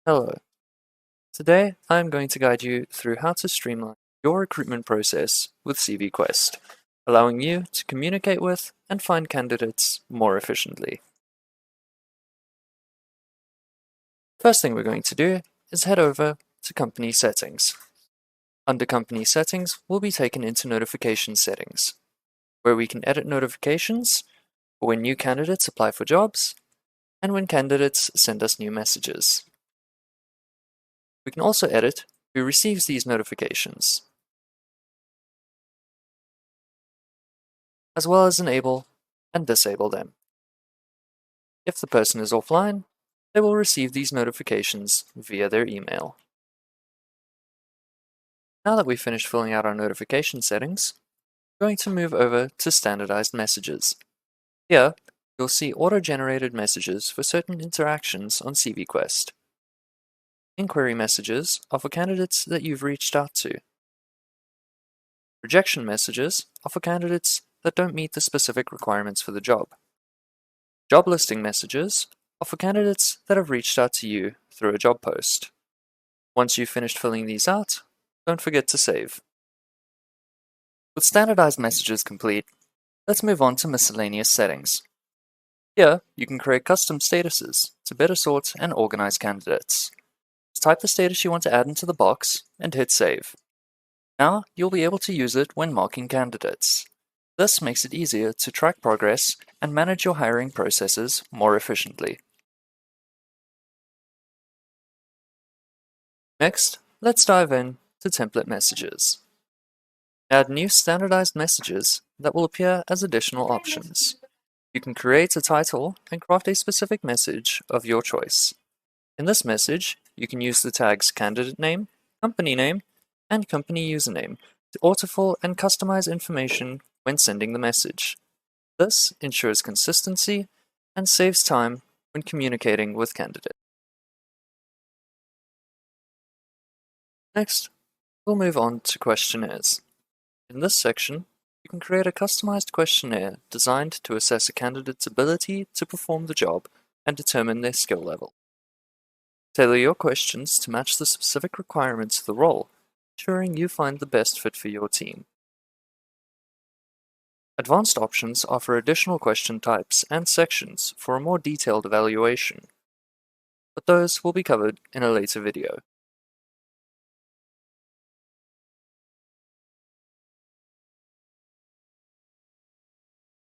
Hello. Today, I'm going to guide you through how to streamline your recruitment process with CVQuest, allowing you to communicate with and find candidates more efficiently. First thing we're going to do is head over to Company Settings. Under Company Settings, we'll be taken into Notification Settings, where we can edit notifications for when new candidates apply for jobs and when candidates send us new messages. We can also edit who receives these notifications, as well as enable and disable them. If the person is offline, they will receive these notifications via their email. Now that we've finished filling out our notification settings, we're going to move over to standardized messages. Here, you'll see auto-generated messages for certain interactions on CVQuest. Inquiry messages are for candidates that you've reached out to. Rejection messages are for candidates that don't meet the specific requirements for the job. Job listing messages are for candidates that have reached out to you through a job post. Once you've finished filling these out, don't forget to save. With standardized messages complete, let's move on to miscellaneous settings. Here, you can create custom statuses to better sort and organize candidates. Just type the status you want to add into the box and hit save. Now, you'll be able to use it when marking candidates. This makes it easier to track progress and manage your hiring processes more efficiently. Next, let's dive in to template messages. Add new standardized messages that will appear as additional options. You can create a title and craft a specific message of your choice. In this message, you can use the tags candidate name, company name, and company username to autofill and customize information when sending the message. This ensures consistency and saves time when communicating with candidates. Next, we'll move on to questionnaires. In this section, you can create a customized questionnaire designed to assess a candidate's ability to perform the job and determine their skill level. Tailor your questions to match the specific requirements of the role, ensuring you find the best fit for your team. Advanced options offer additional question types and sections for a more detailed evaluation, but those will be covered in a later video.